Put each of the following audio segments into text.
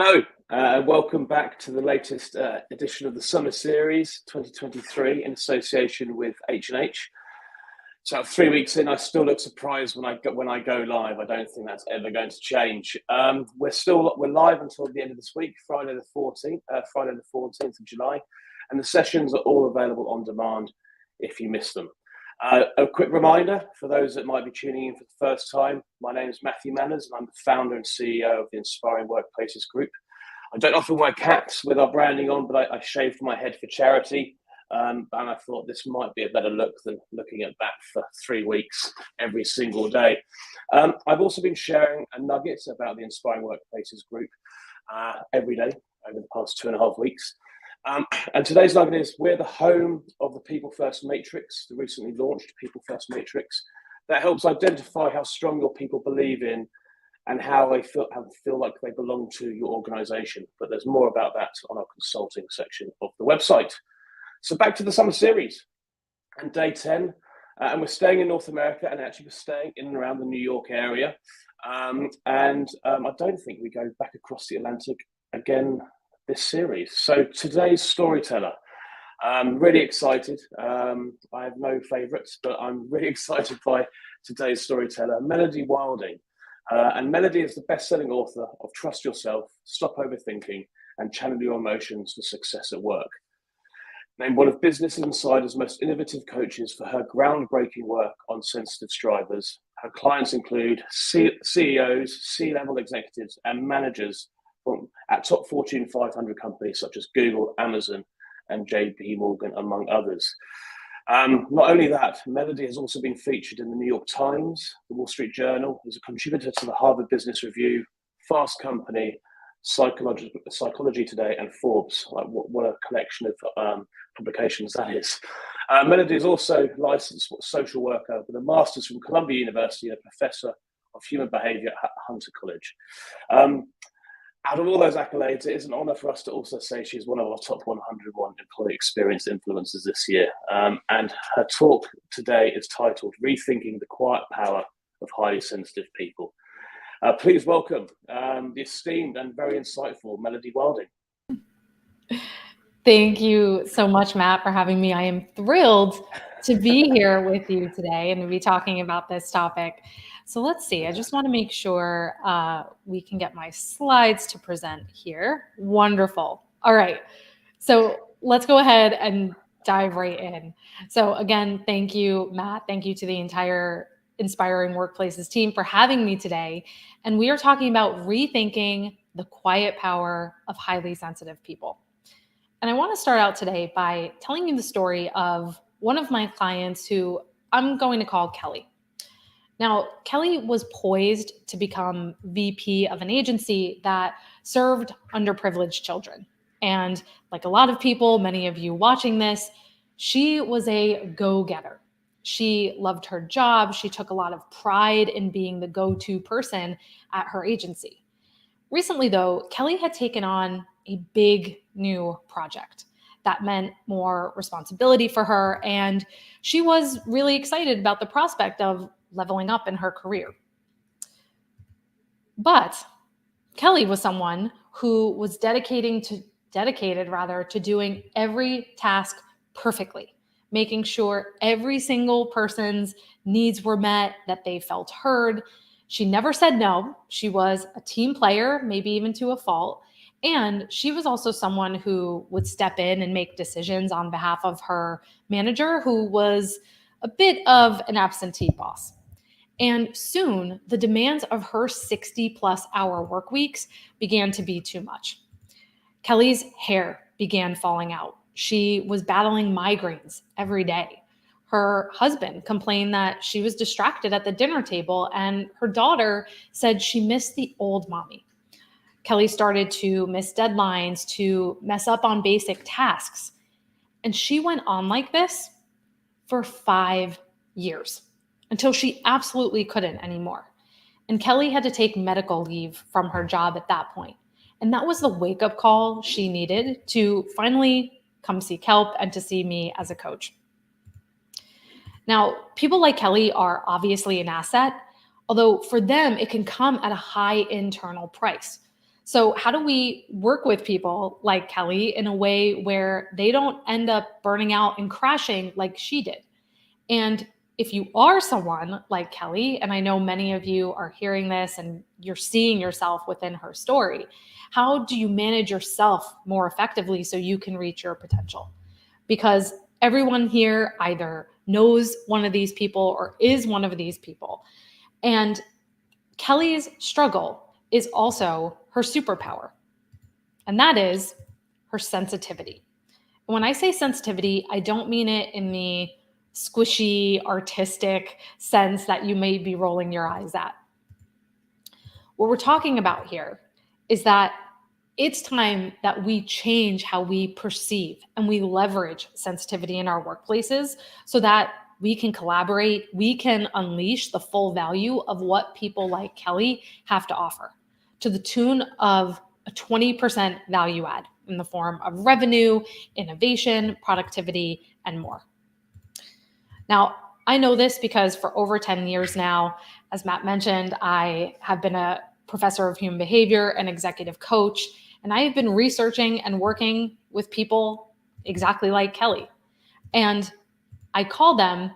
Hello, welcome back to the latest edition of the Summer Series 2023 in association with H&H. So 3 weeks in, I still look surprised when I go live. I don't think that's ever going to change. We're live until the end of this week, Friday the 14th of July, and the sessions are all available on demand if you miss them. A quick reminder for those that might be tuning in for the first time, my name is Matthew Manners and I'm the founder and CEO of the Inspiring Workplaces Group. I don't often wear caps with our branding on, but I shaved my head for charity, and I thought this might be a better look than looking at that for 3 weeks every single day. I've also been sharing a nugget about the Inspiring Workplaces Group every day over the past 2.5 weeks. And today's nugget is we're the home of the People First Matrix, the recently launched People First Matrix, that helps identify how strong your people believe in and how they feel like they belong to your organization. But there's more about that on our consulting section of the website. So back to the summer series and day 10. And we're staying in North America, and actually we're staying in and around the New York area. I don't think we go back across the Atlantic again this series. So today's storyteller, I'm really excited. I have no favorites, but I'm really excited by today's storyteller, Melody Wilding. And Melody is the best-selling author of Trust Yourself, Stop Overthinking, and Channel Your Emotions for Success at Work. Named one of Business Insider's most innovative coaches for her groundbreaking work on sensitive strivers. Her clients include CEOs, C-level executives, and managers at top Fortune 500 companies such as Google, Amazon, and JP Morgan, among others. Not only that, Melody has also been featured in the New York Times, the Wall Street Journal, as a contributor to the Harvard Business Review, Fast Company, Psychology Today, and Forbes. What a collection of publications that is. Melody is also licensed social worker with a master's from Columbia University and a professor of human behavior at Hunter College. Out of all those accolades, it is an honor for us to also say she's one of our top 101 employee experience influencers this year. And her talk today is titled Rethinking the Quiet Power of Highly Sensitive People. Please welcome the esteemed and very insightful Melody Wilding. Thank you so much, Matt, for having me. I am thrilled to be here with you today and to be talking about this topic. So let's see. I just want to make sure we can get my slides to present here. Wonderful. All right. So let's go ahead and dive right in. So again, thank you, Matt. Thank you to the entire Inspiring Workplaces team for having me today. And we are talking about rethinking the quiet power of highly sensitive people. And I want to start out today by telling you the story of one of my clients who I'm going to call Kelly. Now, Kelly was poised to become VP of an agency that served underprivileged children. And like a lot of people, many of you watching this, she was a go-getter. She loved her job. She took a lot of pride in being the go-to person at her agency. Recently, though, Kelly had taken on a big new project that meant more responsibility for her, and she was really excited about the prospect of leveling up in her career. But Kelly was someone who was dedicated to doing every task perfectly, making sure every single person's needs were met, that they felt heard. She never said no. She was a team player, maybe even to a fault. And she was also someone who would step in and make decisions on behalf of her manager, who was a bit of an absentee boss. And soon, the demands of her 60-plus hour work weeks began to be too much. Kelly's hair began falling out. She was battling migraines every day. Her husband complained that she was distracted at the dinner table, and her daughter said she missed the old mommy. Kelly started to miss deadlines, to mess up on basic tasks. And she went on like this for 5 years until she absolutely couldn't anymore. And Kelly had to take medical leave from her job at that point. And that was the wake-up call she needed to finally come seek help and to see me as a coach. Now, people like Kelly are obviously an asset, although for them, it can come at a high internal price. So, how do we work with people like Kelly in a way where they don't end up burning out and crashing like she did? And if you are someone like Kelly, and I know many of you are hearing this and you're seeing yourself within her story, how do you manage yourself more effectively so you can reach your potential? Because everyone here either knows one of these people or is one of these people. And Kelly's struggle is also her superpower, and that is her sensitivity. And when I say sensitivity, I don't mean it in the squishy, artistic sense that you may be rolling your eyes at. What we're talking about here is that it's time that we change how we perceive and we leverage sensitivity in our workplaces so that we can collaborate, we can unleash the full value of what people like Kelly have to offer to the tune of a 20% value add in the form of revenue, innovation, productivity, and more. Now, I know this because for over 10 years now, as Matt mentioned, I have been a professor of human behavior and executive coach, and I have been researching and working with people exactly like Kelly. And I call them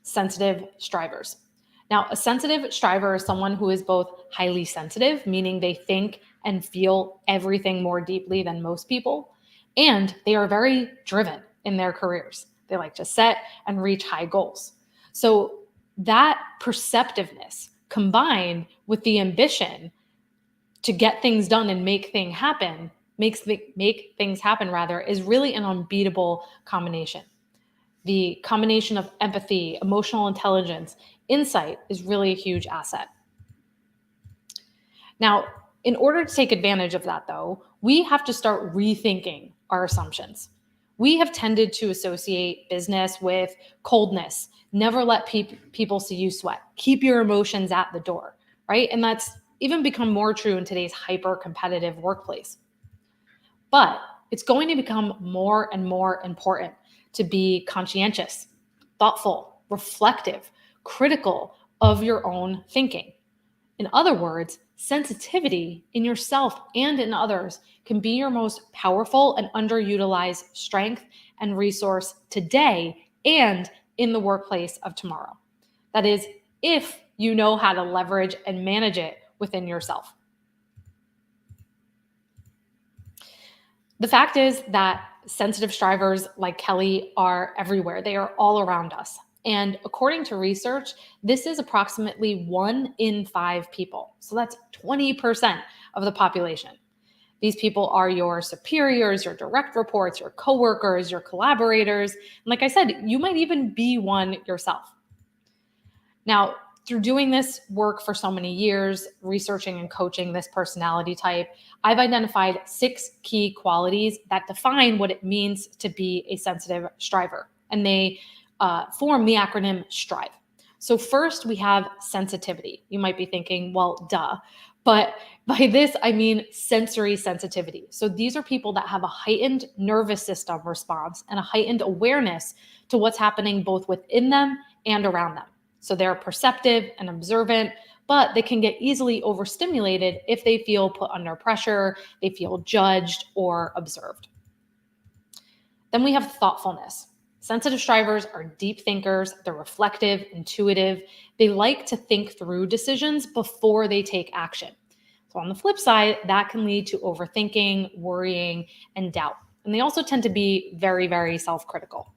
sensitive strivers. Now, a sensitive striver is someone who is both highly sensitive, meaning they think and feel everything more deeply than most people, and they are very driven in their careers. They like to set and reach high goals. So that perceptiveness combined with the ambition to get things done and make things happen, is really an unbeatable combination. The combination of empathy, emotional intelligence, insight is really a huge asset. Now, in order to take advantage of that, though, we have to start rethinking our assumptions. We have tended to associate business with coldness. Never let people see you sweat. Keep your emotions at the door, right? And that's even become more true in today's hyper-competitive workplace. But it's going to become more and more important to be conscientious, thoughtful, reflective, critical of your own thinking. In other words, sensitivity in yourself and in others can be your most powerful and underutilized strength and resource today and in the workplace of tomorrow. That is, if you know how to leverage and manage it within yourself. The fact is that sensitive strivers like Kelly are everywhere. They are all around us. And according to research, this is approximately 1 in 5 people. So that's 20% of the population. These people are your superiors, your direct reports, your coworkers, your collaborators. And like I said, you might even be one yourself. Now, through doing this work for so many years, researching and coaching this personality type, I've identified 6 key qualities that define what it means to be a sensitive striver. And they form the acronym STRIVE. So first, we have sensitivity. You might be thinking, well, duh. But by this, I mean sensory sensitivity. So these are people that have a heightened nervous system response and a heightened awareness to what's happening both within them and around them. So they're perceptive and observant, but they can get easily overstimulated if they feel put under pressure, they feel judged or observed. Then we have thoughtfulness. Sensitive strivers are deep thinkers, they're reflective, intuitive. They like to think through decisions before they take action. So on the flip side, that can lead to overthinking, worrying, and doubt. And they also tend to be very, very self-critical.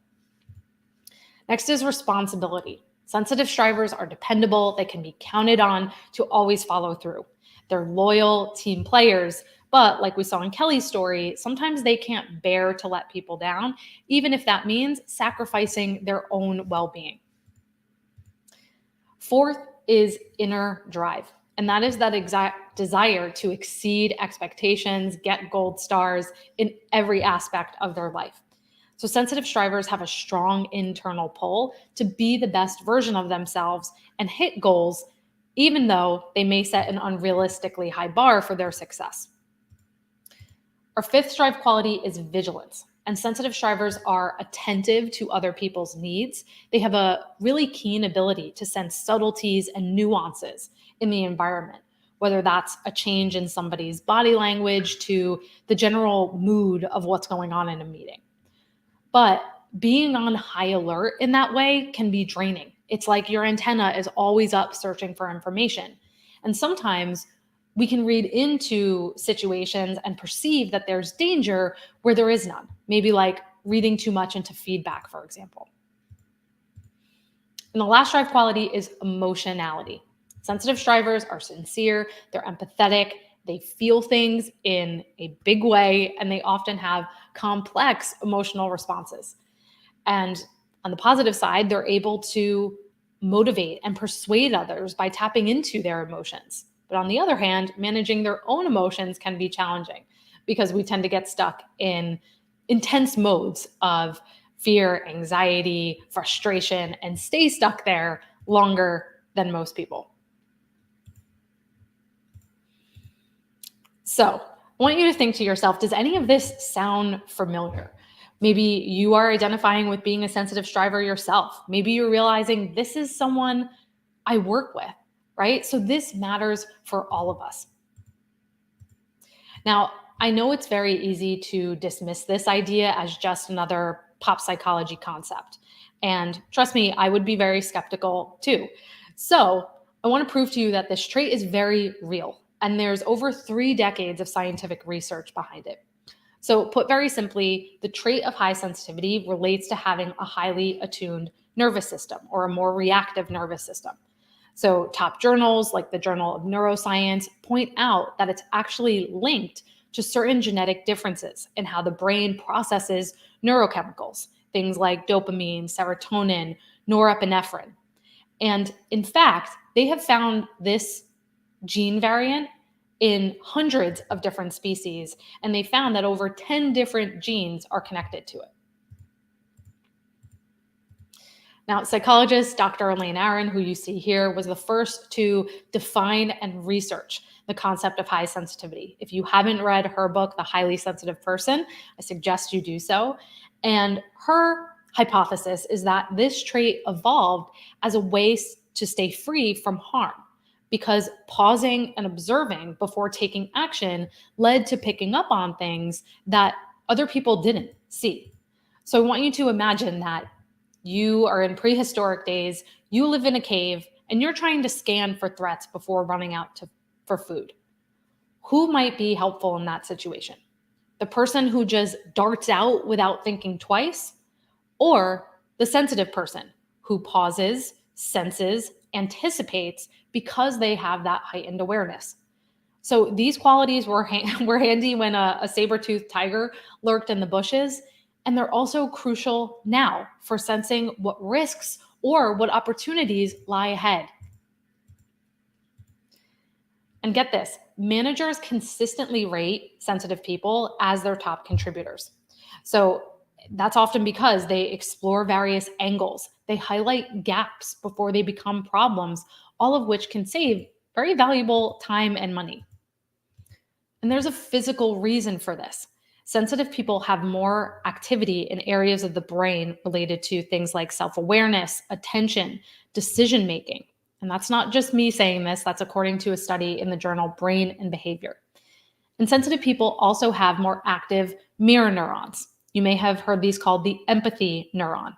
Next is responsibility. Sensitive strivers are dependable. They can be counted on to always follow through. They're loyal team players, but like we saw in Kelly's story, sometimes they can't bear to let people down, even if that means sacrificing their own well-being. Fourth is inner drive, and that is that exact desire to exceed expectations, get gold stars in every aspect of their life. So sensitive strivers have a strong internal pull to be the best version of themselves and hit goals, even though they may set an unrealistically high bar for their success. Our fifth strive quality is vigilance. And sensitive strivers are attentive to other people's needs. They have a really keen ability to sense subtleties and nuances in the environment, whether that's a change in somebody's body language to the general mood of what's going on in a meeting. But being on high alert in that way can be draining. It's like your antenna is always up searching for information. And sometimes we can read into situations and perceive that there's danger where there is none. Maybe like reading too much into feedback, for example. And the last strive quality is emotionality. Sensitive strivers are sincere, they're empathetic, they feel things in a big way, and they often have complex emotional responses. And on the positive side, they're able to motivate and persuade others by tapping into their emotions. But on the other hand, managing their own emotions can be challenging because we tend to get stuck in intense modes of fear, anxiety, frustration, and stay stuck there longer than most people. So I want you to think to yourself, does any of this sound familiar? Maybe you are identifying with being a sensitive striver yourself. Maybe you're realizing this is someone I work with, right? So this matters for all of us. Now, I know it's very easy to dismiss this idea as just another pop psychology concept. And trust me, I would be very skeptical too. So I want to prove to you that this trait is very real. And there's over 3 decades of scientific research behind it. So put very simply, the trait of high sensitivity relates to having a highly attuned nervous system or a more reactive nervous system. So top journals like the Journal of Neuroscience point out that it's actually linked to certain genetic differences in how the brain processes neurochemicals, things like dopamine, serotonin, norepinephrine. And in fact, they have found this gene variant in hundreds of different species, and they found that over 10 different genes are connected to it. Now, psychologist Dr. Elaine Aron, who you see here, was the first to define and research the concept of high sensitivity. If you haven't read her book, The Highly Sensitive Person, I suggest you do so. And her hypothesis is that this trait evolved as a way to stay free from harm, because pausing and observing before taking action led to picking up on things that other people didn't see. So I want you to imagine that you are in prehistoric days, you live in a cave, and you're trying to scan for threats before running out for food. Who might be helpful in that situation? The person who just darts out without thinking twice, or the sensitive person who pauses, senses, anticipates because they have that heightened awareness. So these qualities were handy when a saber-toothed tiger lurked in the bushes, and they're also crucial now for sensing what risks or what opportunities lie ahead. And get this, managers consistently rate sensitive people as their top contributors. So that's often because they explore various angles. They highlight gaps before they become problems, all of which can save very valuable time and money. And there's a physical reason for this. Sensitive people have more activity in areas of the brain related to things like self-awareness, attention, decision-making. And that's not just me saying this, that's according to a study in the journal Brain and Behavior. And sensitive people also have more active mirror neurons. You may have heard these called the empathy neuron.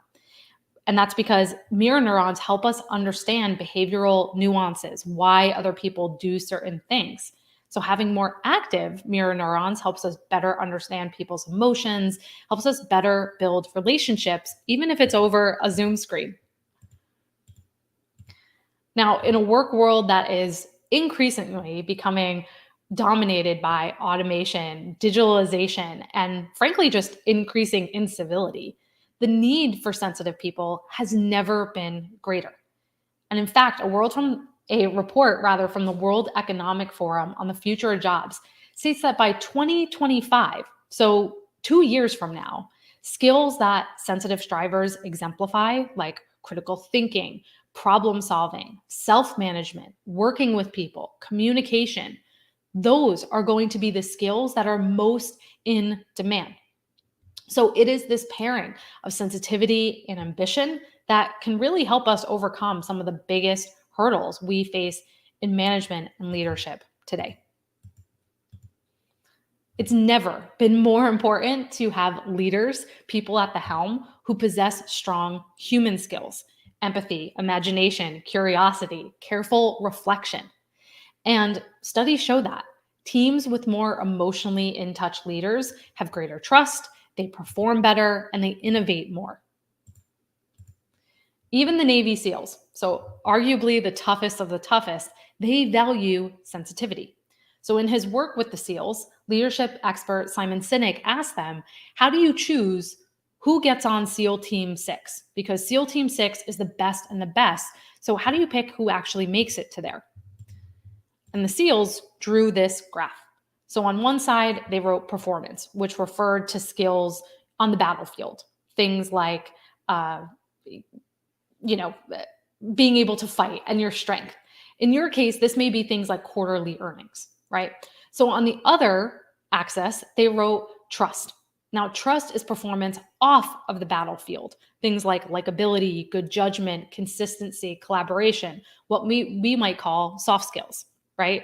And that's because mirror neurons help us understand behavioral nuances, why other people do certain things. So having more active mirror neurons helps us better understand people's emotions, helps us better build relationships, even if it's over a Zoom screen. Now, in a work world that is increasingly becoming dominated by automation, digitalization, and frankly, just increasing incivility, the need for sensitive people has never been greater. And in fact, a report from the World Economic Forum on the future of jobs states that by 2025, so 2 years from now, skills that sensitive strivers exemplify, like critical thinking, problem solving, self-management, working with people, communication, those are going to be the skills that are most in demand. So it is this pairing of sensitivity and ambition that can really help us overcome some of the biggest hurdles we face in management and leadership today. It's never been more important to have leaders, people at the helm who possess strong human skills, empathy, imagination, curiosity, careful reflection. And studies show that teams with more emotionally in touch leaders have greater trust, they perform better, and they innovate more. Even the Navy SEALs, so arguably the toughest of the toughest, they value sensitivity. So in his work with the SEALs, leadership expert Simon Sinek asked them, how do you choose who gets on SEAL Team 6? Because SEAL Team 6 is the best and the best. So how do you pick who actually makes it to there? And the SEALs drew this graph. So on one side, they wrote performance, which referred to skills on the battlefield. Things like, being able to fight and your strength. In your case, this may be things like quarterly earnings, right? So on the other axis, they wrote trust. Now, trust is performance off of the battlefield. Things like likability, good judgment, consistency, collaboration, what we might call soft skills, right?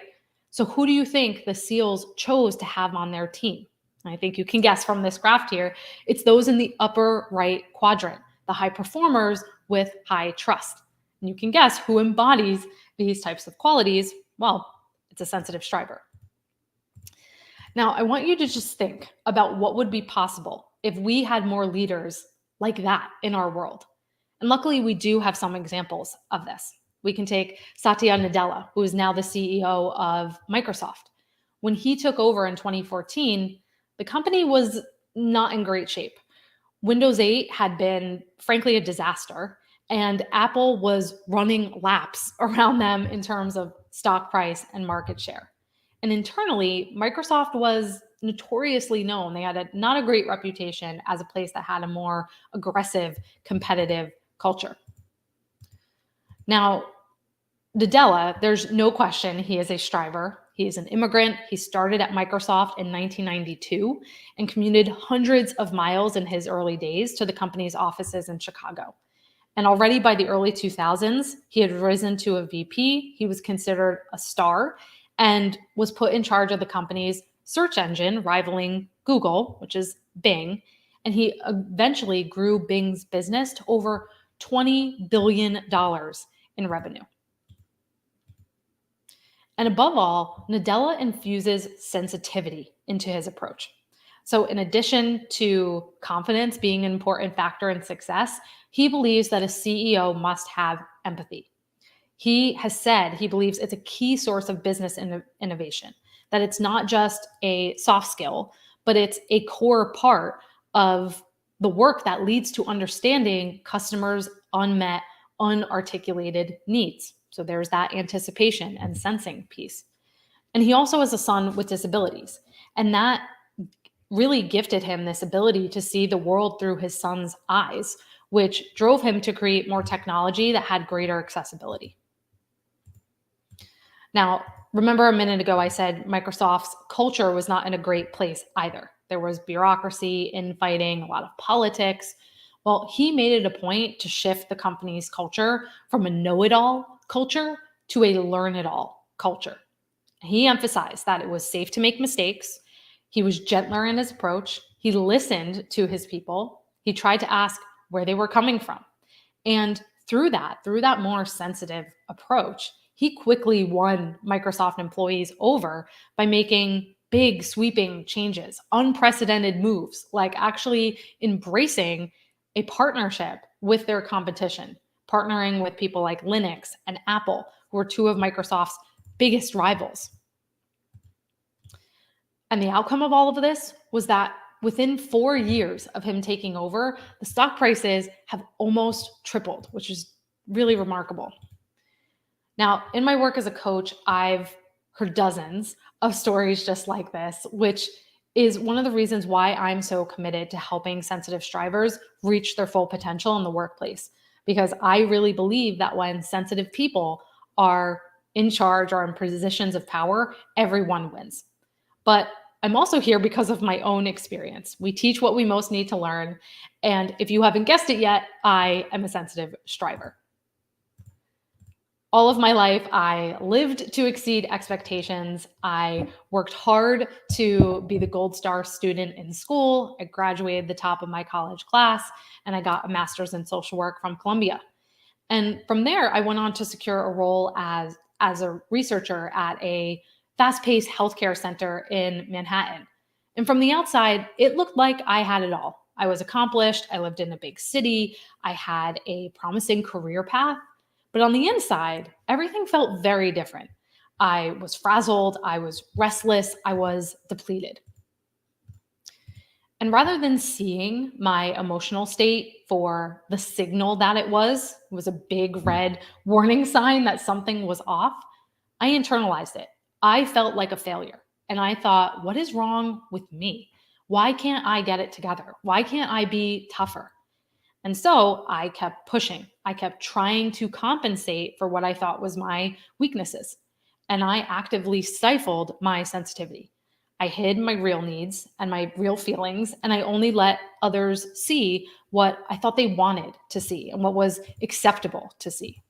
So who do you think the SEALs chose to have on their team? I think you can guess from this graph here, it's those in the upper right quadrant, the high performers with high trust. And you can guess who embodies these types of qualities. Well, it's a sensitive striver. Now, I want you to just think about what would be possible if we had more leaders like that in our world. And luckily, we do have some examples of this. We can take Satya Nadella, who is now the CEO of Microsoft. When he took over in 2014, the company was not in great shape. Windows 8 had been, frankly, a disaster, and Apple was running laps around them in terms of stock price and market share. And internally, Microsoft was notoriously known. They had not a great reputation as a place that had a more aggressive, competitive culture. Now, Nadella, there's no question he is a striver. He is an immigrant. He started at Microsoft in 1992 and commuted hundreds of miles in his early days to the company's offices in Chicago. And already by the early 2000s, he had risen to a VP. He was considered a star and was put in charge of the company's search engine, rivaling Google, which is Bing. And he eventually grew Bing's business to over $20 billion in revenue. And above all, Nadella infuses sensitivity into his approach. So in addition to confidence being an important factor in success, he believes that a CEO must have empathy. He has said he believes it's a key source of business innovation, that it's not just a soft skill, but it's a core part of the work that leads to understanding customers' unmet, unarticulated needs. So there's that anticipation and sensing piece. And he also has a son with disabilities. And that really gifted him this ability to see the world through his son's eyes, which drove him to create more technology that had greater accessibility. Now, remember a minute ago, I said Microsoft's culture was not in a great place either. There was bureaucracy, infighting, a lot of politics. Well, he made it a point to shift the company's culture from a know-it-all culture to a learn-it-all culture. He emphasized that it was safe to make mistakes. He was gentler in his approach. He listened to his people. He tried to ask where they were coming from. And through that more sensitive approach, he quickly won Microsoft employees over by making big sweeping changes, unprecedented moves, like actually embracing a partnership with their competition, partnering with people like Linux and Apple, who are two of Microsoft's biggest rivals. And the outcome of all of this was that within 4 years of him taking over, the stock prices have almost tripled, which is really remarkable. Now, in my work as a coach, I've heard dozens of stories just like this, which is one of the reasons why I'm so committed to helping sensitive strivers reach their full potential in the workplace. Because I really believe that when sensitive people are in charge or in positions of power, everyone wins. But I'm also here because of my own experience. We teach what we most need to learn. And if you haven't guessed it yet, I am a sensitive striver. All of my life, I lived to exceed expectations. I worked hard to be the gold star student in school. I graduated the top of my college class, and I got a master's in social work from Columbia. And from there, I went on to secure a role as a researcher at a fast-paced healthcare center in Manhattan. And from the outside, it looked like I had it all. I was accomplished. I lived in a big city. I had a promising career path. But on the inside, everything felt very different. I was frazzled. I was restless. I was depleted. And rather than seeing my emotional state for the signal that it was a big red warning sign that something was off, I internalized it. I felt like a failure. And I thought, what is wrong with me? Why can't I get it together? Why can't I be tougher? And so I kept pushing. I kept trying to compensate for what I thought was my weaknesses. And I actively stifled my sensitivity. I hid my real needs and my real feelings, and I only let others see what I thought they wanted to see and what was acceptable to see.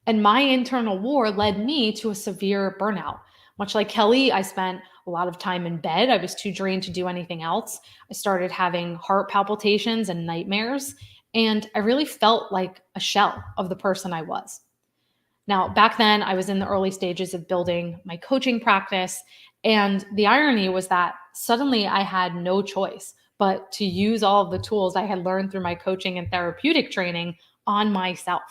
And my internal war led me to a severe burnout. Much like Kelly, I spent a lot of time in bed. I was too drained to do anything else. I started having heart palpitations and nightmares, and I really felt like a shell of the person I was. Now, back then, I was in the early stages of building my coaching practice. And the irony was that suddenly I had no choice but to use all of the tools I had learned through my coaching and therapeutic training on myself.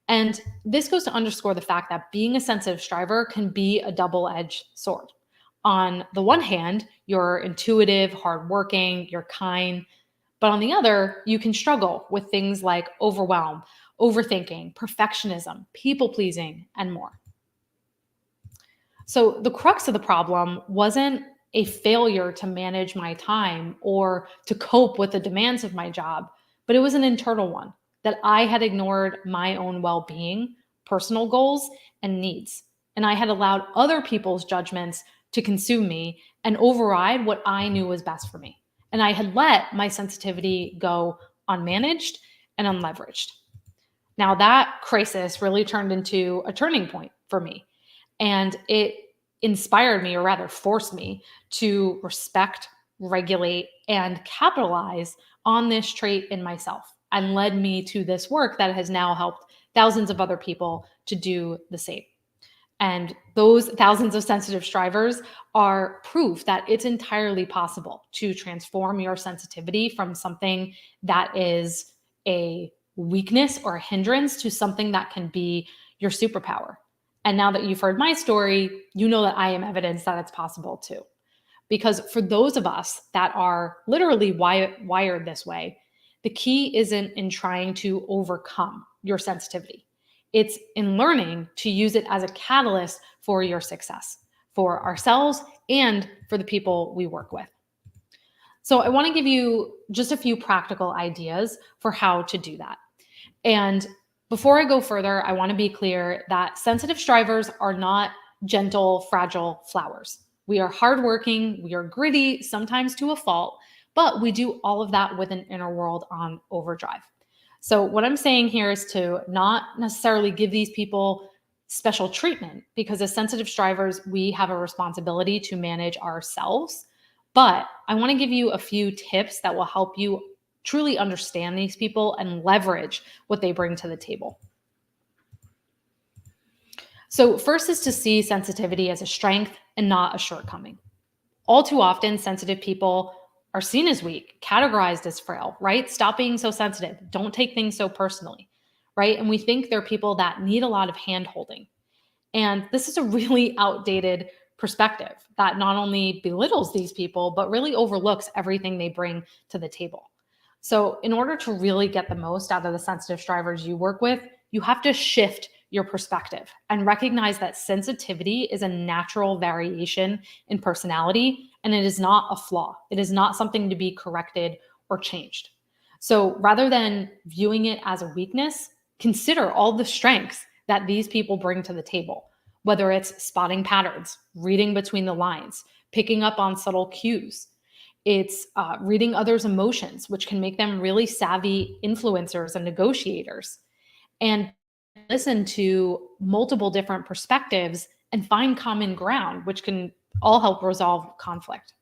And this goes to underscore the fact that being a sensitive striver can be a double-edged sword. On the one hand, you're intuitive, hardworking, you're kind. But on the other, you can struggle with things like overwhelm, overthinking, perfectionism, people pleasing, and more. So the crux of the problem wasn't a failure to manage my time or to cope with the demands of my job, but it was an internal one that I had ignored my own well being, personal goals, and needs. And I had allowed other people's judgments to consume me and override what I knew was best for me. And I had let my sensitivity go unmanaged and unleveraged. Now, that crisis really turned into a turning point for me. And it inspired me, or rather forced me, to respect, regulate, and capitalize on this trait in myself and led me to this work that has now helped thousands of other people to do the same. And those thousands of sensitive strivers are proof that it's entirely possible to transform your sensitivity from something that is a weakness or a hindrance to something that can be your superpower. And now that you've heard my story, you know that I am evidence that it's possible too. Because for those of us that are literally wired this way, the key isn't in trying to overcome your sensitivity. It's in learning to use it as a catalyst for your success, for ourselves and for the people we work with. So I want to give you just a few practical ideas for how to do that. And before I go further, I want to be clear that sensitive strivers are not gentle, fragile flowers. We are hardworking, we are gritty, sometimes to a fault, but we do all of that with an inner world on overdrive. So, what I'm saying here is to not necessarily give these people special treatment, because as sensitive strivers, we have a responsibility to manage ourselves. But I want to give you a few tips that will help you truly understand these people and leverage what they bring to the table. So, first is to see sensitivity as a strength and not a shortcoming. All too often, sensitive people are seen as weak, categorized as frail, right? Stop being so sensitive. Don't take things so personally, right? And we think they're people that need a lot of hand holding. And this is a really outdated perspective that not only belittles these people, but really overlooks everything they bring to the table. So, in order to really get the most out of the sensitive strivers you work with, you have to shift your perspective and recognize that sensitivity is a natural variation in personality, and it is not a flaw. It is not something to be corrected or changed. So, rather than viewing it as a weakness, consider all the strengths that these people bring to the table, whether it's spotting patterns, reading between the lines, picking up on subtle cues. It's reading others' emotions, which can make them really savvy influencers and negotiators. And listen to multiple different perspectives and find common ground, which can all help resolve conflict.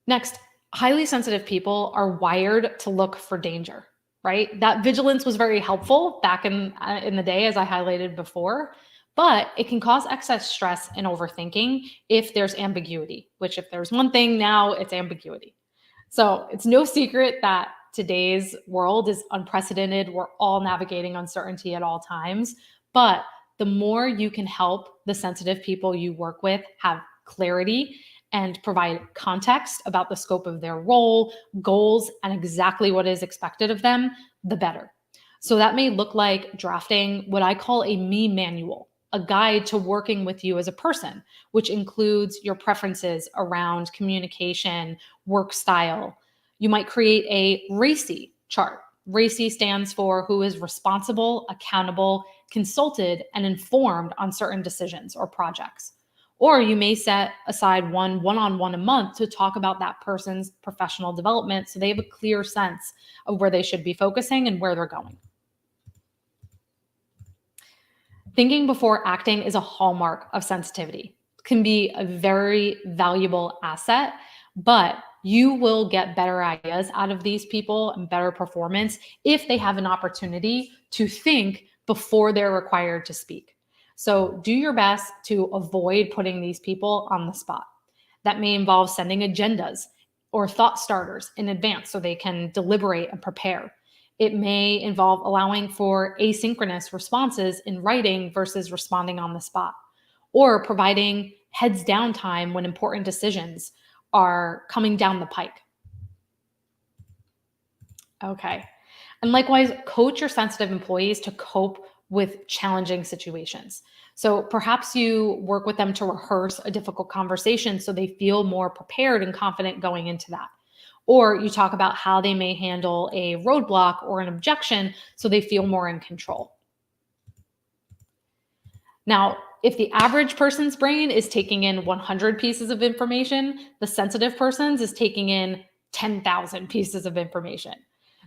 Next, highly sensitive people are wired to look for danger, right? That vigilance was very helpful back in the day, as I highlighted before, but it can cause excess stress and overthinking if there's ambiguity, which if there's one thing now, it's ambiguity. So it's no secret that today's world is unprecedented. We're all navigating uncertainty at all times, but the more you can help the sensitive people you work with have clarity and provide context about the scope of their role, goals, and exactly what is expected of them, the better. So that may look like drafting what I call a me manual, a guide to working with you as a person, which includes your preferences around communication, work style. You might create a RACI chart. RACI stands for who is responsible, accountable, consulted, and informed on certain decisions or projects. Or you may set aside one-on-one a month to talk about that person's professional development so they have a clear sense of where they should be focusing and where they're going. Thinking before acting is a hallmark of sensitivity. It can be a very valuable asset, but you will get better ideas out of these people and better performance if they have an opportunity to think before they're required to speak. So do your best to avoid putting these people on the spot. That may involve sending agendas or thought starters in advance so they can deliberate and prepare. It may involve allowing for asynchronous responses in writing versus responding on the spot, or providing heads down time when important decisions are coming down the pike. Okay. And likewise, coach your sensitive employees to cope with challenging situations. So perhaps you work with them to rehearse a difficult conversation so they feel more prepared and confident going into that. Or you talk about how they may handle a roadblock or an objection so they feel more in control. Now, if the average person's brain is taking in 100 pieces of information, the sensitive person's is taking in 10,000 pieces of information.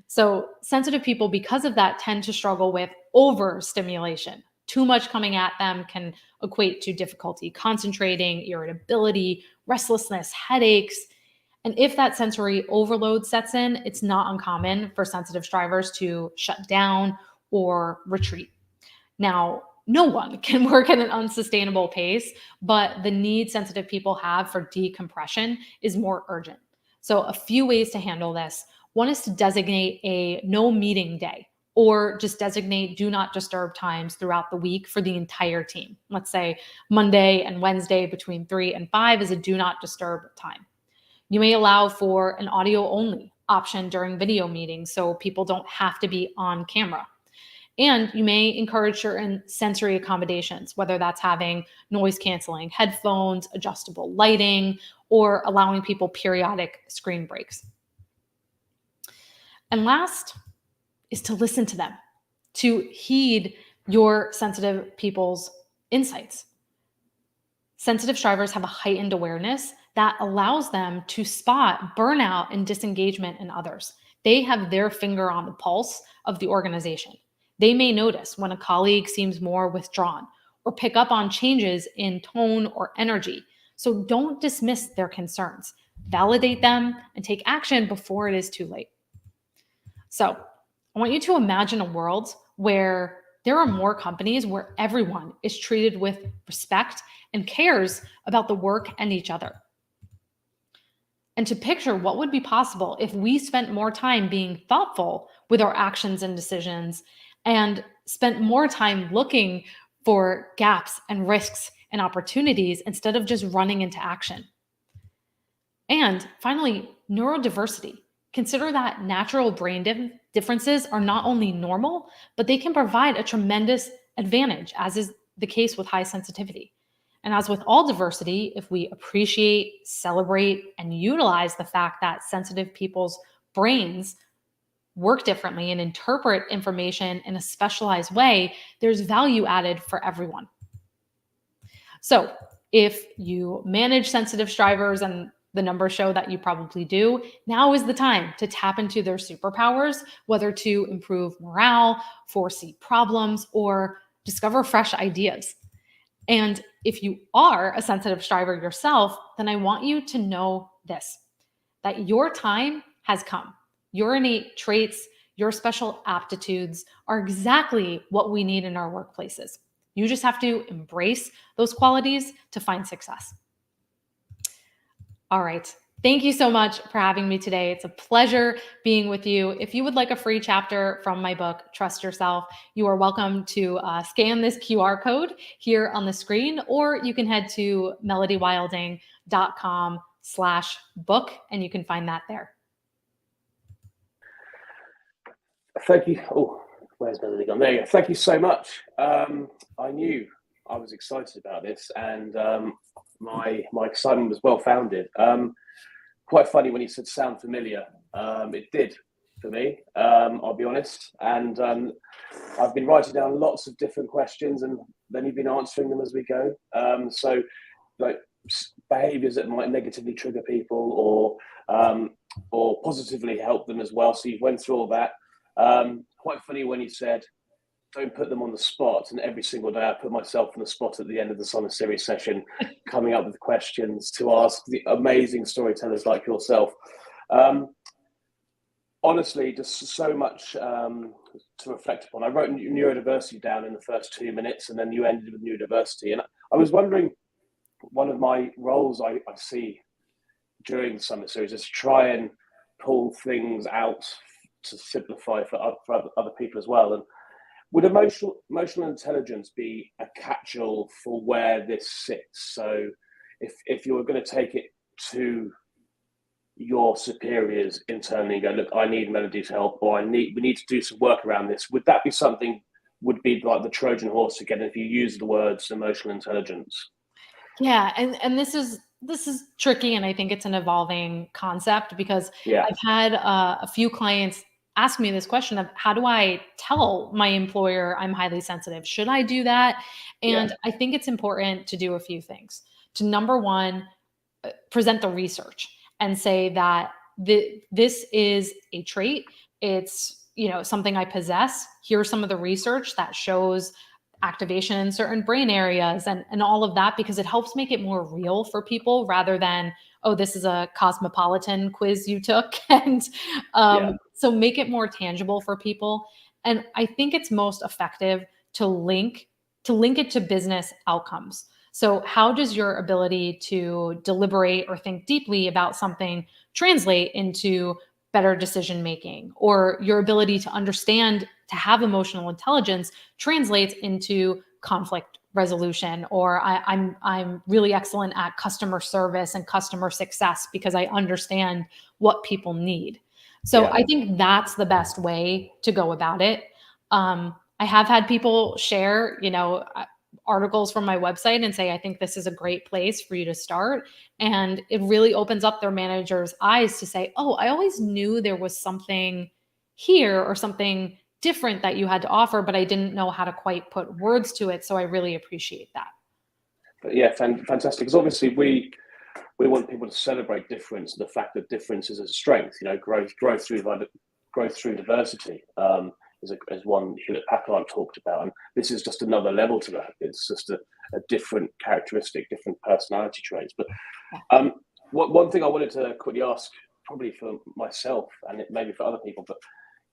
So sensitive people, because of that, tend to struggle with overstimulation. Too much coming at them can equate to difficulty concentrating, irritability, restlessness, headaches. And if that sensory overload sets in, it's not uncommon for sensitive strivers to shut down or retreat. Now, no one can work at an unsustainable pace, but the need sensitive people have for decompression is more urgent. So a few ways to handle this. One is to designate a no meeting day, or just designate do not disturb times throughout the week for the entire team. Let's say Monday and Wednesday between 3 and 5 is a do not disturb time. You may allow for an audio only option during video meetings so people don't have to be on camera. And you may encourage certain sensory accommodations, whether that's having noise canceling headphones, adjustable lighting, or allowing people periodic screen breaks. And last is to listen to them, to heed your sensitive people's insights. Sensitive strivers have a heightened awareness that allows them to spot burnout and disengagement in others. They have their finger on the pulse of the organization. They may notice when a colleague seems more withdrawn or pick up on changes in tone or energy. So don't dismiss their concerns. Validate them and take action before it is too late. So I want you to imagine a world where there are more companies where everyone is treated with respect and cares about the work and each other. And to picture what would be possible if we spent more time being thoughtful with our actions and decisions and spent more time looking for gaps and risks and opportunities instead of just running into action. And finally, neurodiversity. Consider that natural brain differences are not only normal, but they can provide a tremendous advantage, as is the case with high sensitivity. And as with all diversity, if we appreciate, celebrate, and utilize the fact that sensitive people's brains work differently and interpret information in a specialized way, there's value added for everyone. So if you manage sensitive strivers and the numbers show that you probably do. Now is the time to tap into their superpowers, whether to improve morale, foresee problems, or discover fresh ideas. And if you are a sensitive striver yourself, then I want you to know this, that your time has come. Your innate traits, your special aptitudes are exactly what we need in our workplaces. You just have to embrace those qualities to find success. All right. Thank you so much for having me today. It's a pleasure being with you. If you would like a free chapter from my book, Trust Yourself, you are welcome to scan this QR code here on the screen, or you can head to melodywilding.com/book and you can find that there. Thank you. Oh, where's Melody gone? There you go. Thank you so much. I knew I was excited about this, and my excitement was well founded. Quite funny when you said sound familiar. It did for me, I'll be honest. And I've been writing down lots of different questions, and then you've been answering them as we go. So like behaviors that might negatively trigger people or positively help them as well. So you went through all that. Quite funny when you said, don't put them on the spot. And every single day I put myself on the spot at the end of the Summer Series session, coming up with questions to ask the amazing storytellers like yourself. Honestly, just so much to reflect upon. I wrote neurodiversity down in the first 2 minutes, and then you ended with neurodiversity. And I was wondering, one of my roles I see during the Summer Series is to try and pull things out to simplify for other people as well. And would emotional intelligence be a catch-all for where this sits? So if you were going to take it to your superiors internally and go, look, I need Melody's help, or we need to do some work around this, would that be something, would be like the Trojan horse again if you use the words emotional intelligence? Yeah, and this is tricky, and I think it's an evolving concept, because I've had a few clients ask me this question of, how do I tell my employer I'm highly sensitive? Should I do that? And I think it's important to do a few things. To number one, present the research and say that this is a trait. It's, something I possess. Here's some of the research that shows activation in certain brain areas and all of that, because it helps make it more real for people rather than, oh, this is a Cosmopolitan quiz you took. And so make it more tangible for people. And I think it's most effective to link it to business outcomes. So how does your ability to deliberate or think deeply about something translate into better decision making, or your ability to understand, to have emotional intelligence translates into conflict resolution, or I'm really excellent at customer service and customer success because I understand what people need. So I think that's the best way to go about it. I have had people share, articles from my website and say, I think this is a great place for you to start. And it really opens up their manager's eyes to say, oh, I always knew there was something here or something different that you had to offer, but I didn't know how to quite put words to it. So I really appreciate that. But yeah, fantastic. Because obviously we want people to celebrate difference, the fact that difference is a strength. Growth through diversity is one Hewlett-Packard talked about, and this is just another level to that. It's just a different characteristic, different personality traits. But one thing I wanted to quickly ask, probably for myself and maybe for other people, but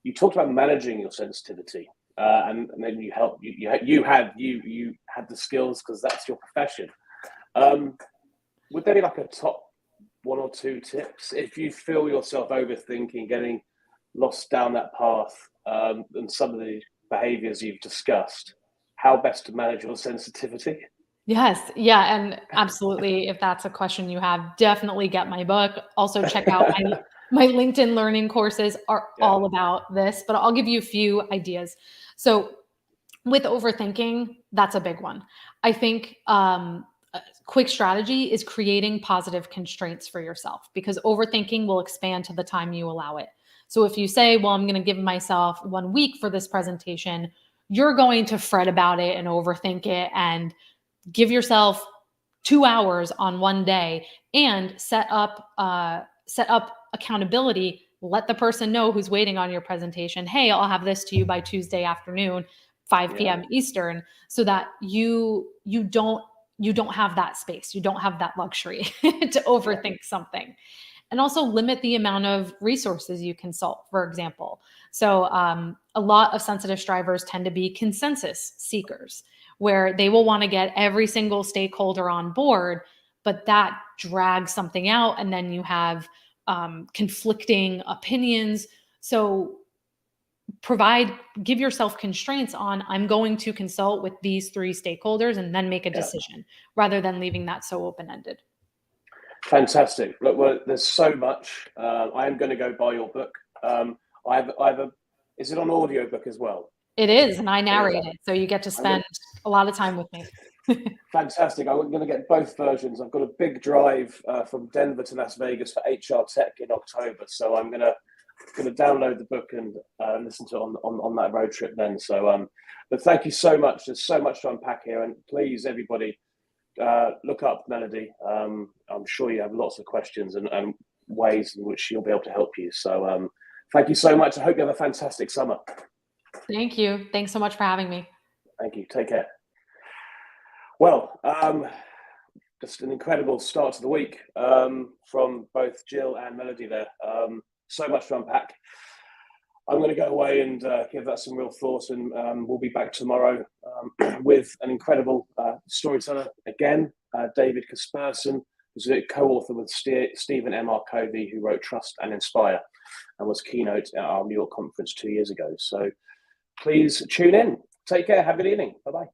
you talked about managing your sensitivity, and then you had the skills because that's your profession. Would there be like a top 1 or 2 tips if you feel yourself overthinking, getting lost down that path, and some of the behaviors you've discussed, how best to manage your sensitivity? Yes. Yeah. And absolutely. If that's a question you have, definitely get my book. Also check out my LinkedIn learning courses are all about this, but I'll give you a few ideas. So with overthinking, that's a big one. I think, a quick strategy is creating positive constraints for yourself, because overthinking will expand to the time you allow it. So if you say, well, I'm going to give myself 1 week for this presentation, you're going to fret about it and overthink it, and give yourself 2 hours on one day, and set up accountability. Let the person know who's waiting on your presentation, hey, I'll have this to you by Tuesday afternoon, 5 p.m. Eastern, so that you don't have that space. You don't have that luxury to overthink something. And also limit the amount of resources you consult, for example. So a lot of sensitive strivers tend to be consensus seekers, where they will want to get every single stakeholder on board, but that drags something out, and then you have conflicting opinions. So give yourself constraints on, I'm going to consult with these 3 stakeholders and then make a decision, rather than leaving that so open-ended. Fantastic. Look, well, there's so much. I am going to go buy your book. Is it on audiobook as well? It is, and I narrate it, so you get to spend a lot of time with me. Fantastic. I'm going to get both versions. I've got a big drive from Denver to Las Vegas for HR Tech in October, so I'm going to download the book and listen to it on that road trip then. So, but thank you so much. There's so much to unpack here, and please, everybody, look up Melody. I'm sure you have lots of questions and ways in which she'll be able to help you. So, thank you so much. I hope you have a fantastic summer. Thank you. Thanks so much for having me. Thank you. Take care. Well, just an incredible start to the week from both Jill and Melody there. So much to unpack. I'm going to go away and give that some real thought, and we'll be back tomorrow with an incredible storyteller again, David Kasperson, who's a co-author with Stephen M.R. Covey, who wrote Trust and Inspire and was keynote at our New York conference 2 years ago. So please tune in. Take care. Have a good evening. Bye-bye.